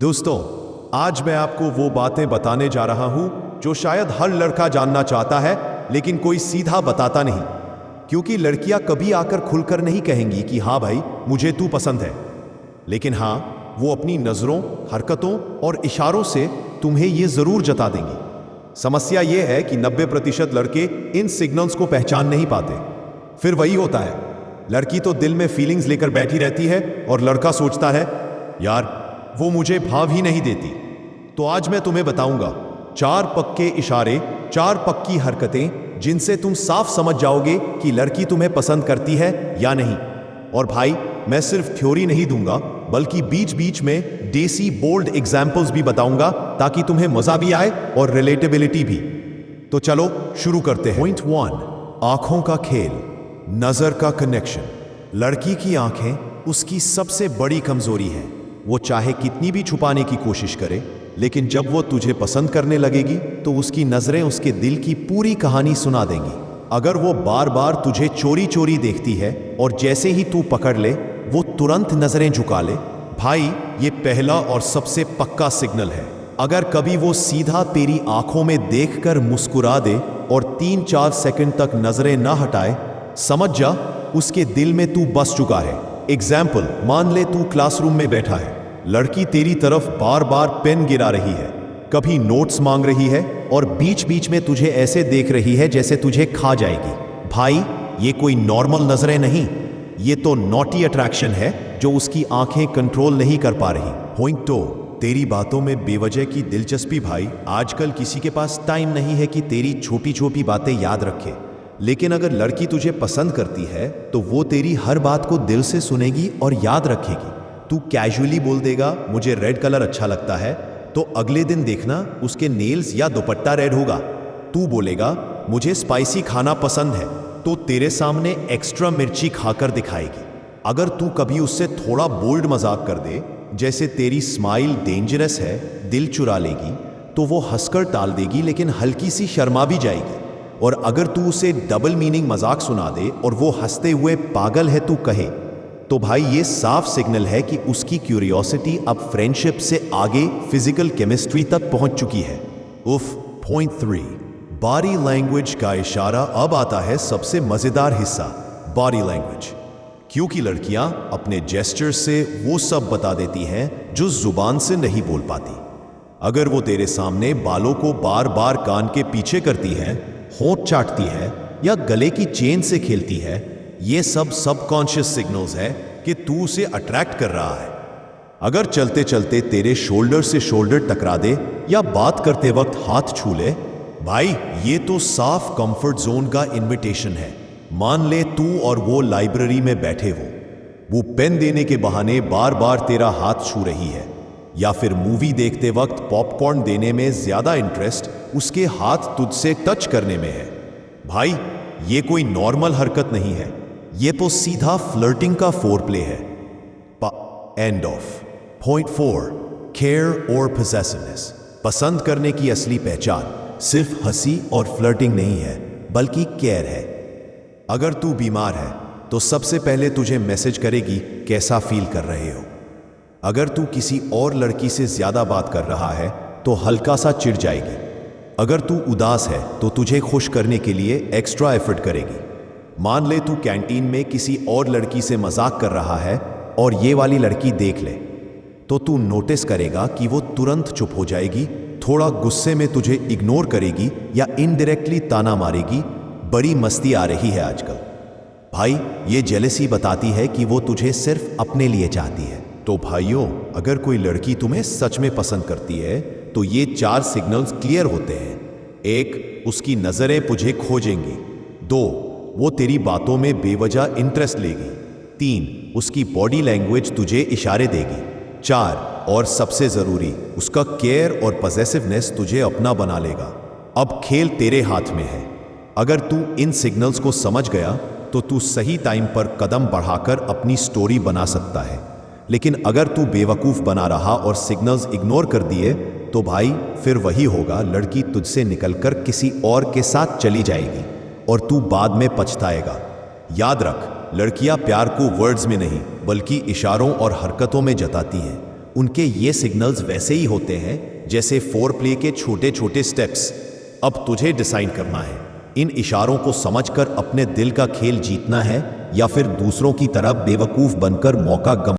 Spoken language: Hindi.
दोस्तों, आज मैं आपको वो बातें बताने जा रहा हूं जो शायद हर लड़का जानना चाहता है, लेकिन कोई सीधा बताता नहीं। क्योंकि लड़कियां कभी आकर खुलकर नहीं कहेंगी कि हाँ भाई मुझे तू पसंद है, लेकिन हाँ वो अपनी नजरों, हरकतों और इशारों से तुम्हें ये जरूर जता देंगी। समस्या ये है कि 90% लड़के इन सिग्नल्स को पहचान नहीं पाते। फिर वही होता है, लड़की तो दिल में फीलिंग्स लेकर बैठी रहती है और लड़का सोचता है यार वो मुझे भाव ही नहीं देती। तो आज मैं तुम्हें बताऊंगा 4 पक्के इशारे, 4 पक्की हरकतें जिनसे तुम साफ समझ जाओगे कि लड़की तुम्हें पसंद करती है या नहीं। और भाई, मैं सिर्फ थ्योरी नहीं दूंगा, बल्कि बीच बीच में देसी बोल्ड एग्जाम्पल्स भी बताऊंगा, ताकि तुम्हें मजा भी आए और रिलेटेबिलिटी भी। तो चलो शुरू करते हैं। पॉइंट 1, आंखों का खेल, नजर का कनेक्शन। लड़की की आंखें उसकी सबसे बड़ी कमजोरी है। वो चाहे कितनी भी छुपाने की कोशिश करे, लेकिन जब वो तुझे पसंद करने लगेगी तो उसकी नजरें उसके दिल की पूरी कहानी सुना देंगी। अगर वो बार बार तुझे चोरी चोरी देखती है और जैसे ही तू पकड़ ले वो तुरंत नजरें झुका ले, भाई ये पहला और सबसे पक्का सिग्नल है। अगर कभी वो सीधा तेरी आंखों में देखकर मुस्कुरा दे और 3-4 सेकंड तक नजरें ना हटाए, समझ जा उसके दिल में तू बस चुका है। एग्जाम्पल, मान ले तू क्लासरूम में बैठा है, लड़की तेरी तरफ बार बार पेन गिरा रही है, कभी नोट्स मांग रही है और बीच बीच में तुझे ऐसे देख रही है जैसे तुझे खा जाएगी। भाई ये कोई नॉर्मल नजरें नहीं, ये तो नॉटी अट्रैक्शन है जो उसकी आंखें कंट्रोल नहीं कर पा रही। पॉइंट 2, तेरी बातों में बेवजह की दिलचस्पी। भाई आजकल किसी के पास टाइम नहीं है कि तेरी छोटी छोटी बातें याद रखे, लेकिन अगर लड़की तुझे पसंद करती है तो वो तेरी हर बात को दिल से सुनेगी और याद रखेगी। तू कैजुअली बोल देगा मुझे रेड कलर अच्छा लगता है, तो अगले दिन देखना उसके नेल्स या दुपट्टा रेड होगा। तू बोलेगा मुझे स्पाइसी खाना पसंद है, तो तेरे सामने एक्स्ट्रा मिर्ची खाकर दिखाएगी। अगर तू कभी उससे थोड़ा बोल्ड मजाक कर दे, जैसे तेरी स्माइल डेंजरस है, दिल चुरा लेगी, तो वो हंसकर टाल देगी, लेकिन हल्की सी शर्मा भी जाएगी। और अगर तू उसे डबल मीनिंग मजाक सुना दे और वो हंसते हुए पागल है तू कहे, तो भाई ये साफ सिग्नल है कि उसकी क्यूरियोसिटी अब फ्रेंडशिप से आगे फिजिकल केमिस्ट्री तक पहुंच चुकी है। उफ। पॉइंट 3, बॉडी लैंग्वेज का इशारा। अब आता है सबसे मजेदार हिस्सा, बॉडी लैंग्वेज। क्योंकि लड़कियां अपने जेस्चर से वो सब बता देती हैं जो जुबान से नहीं बोल पाती। अगर वो तेरे सामने बालों को बार बार कान के पीछे करती है, होंठ चाटती है या गले की चेन से खेलती है, ये सब सबकॉन्शियस सिग्नल्स है कि तू उसे अट्रैक्ट कर रहा है। अगर चलते चलते तेरे शोल्डर से शोल्डर टकरा दे या बात करते वक्त हाथ छू ले, भाई ये तो साफ कंफर्ट जोन का इनविटेशन है। मान ले तू और वो लाइब्रेरी में बैठे हो, वो पेन देने के बहाने बार बार तेरा हाथ छू रही है, या फिर मूवी देखते वक्त पॉपकॉर्न देने में ज्यादा इंटरेस्ट उसके हाथ तुझसे टच करने में है। भाई ये कोई नॉर्मल हरकत नहीं है, ये तो सीधा फ्लर्टिंग का फोर प्ले है। End of. पॉइंट 4, केयर और पोजेसिवनेस। पसंद करने की असली पहचान सिर्फ हंसी और फ्लर्टिंग नहीं है, बल्कि केयर है। अगर तू बीमार है तो सबसे पहले तुझे मैसेज करेगी कैसा फील कर रहे हो। अगर तू किसी और लड़की से ज्यादा बात कर रहा है तो हल्का सा चिढ़ जाएगी। अगर तू उदास है तो तुझे खुश करने के लिए एक्स्ट्रा एफर्ट करेगी। मान ले तू कैंटीन में किसी और लड़की से मजाक कर रहा है और ये वाली लड़की देख ले, तो तू नोटिस करेगा कि वो तुरंत चुप हो जाएगी, थोड़ा गुस्से में तुझे इग्नोर करेगी या इनडायरेक्टली ताना मारेगी, बड़ी मस्ती आ रही है आजकल। भाई ये जेलसी बताती है कि वो तुझे सिर्फ अपने लिए चाहती है। तो भाइयों, अगर कोई लड़की तुम्हें सच में पसंद करती है तो ये 4 सिग्नल्स क्लियर होते हैं। 1, उसकी नजरें तुझे खोजेंगी। 2, वो तेरी बातों में बेवजह इंटरेस्ट लेगी। 3, उसकी बॉडी लैंग्वेज तुझे इशारे देगी। 4, और सबसे जरूरी, उसका केयर और पॉसेसिवनेस तुझे अपना बना लेगा। अब खेल तेरे हाथ में है। अगर तू इन सिग्नल्स को समझ गया तो तू सही टाइम पर कदम बढ़ाकर अपनी स्टोरी बना सकता है। लेकिन अगर तू बेवकूफ बना रहा और सिग्नल्स इग्नोर कर दिए, तो भाई फिर वही होगा, लड़की तुझसे निकलकर किसी और के साथ चली जाएगी और तू बाद में पछताएगा। याद रख, लड़कियां प्यार को वर्ड्स में नहीं बल्कि इशारों और हरकतों में जताती हैं। उनके ये सिग्नल्स वैसे ही होते हैं जैसे फोर प्ले के छोटे छोटे स्टेप्स। अब तुझे डिसाइड करना है, इन इशारों को समझकर अपने दिल का खेल जीतना है या फिर दूसरों की तरह बेवकूफ बनकर मौका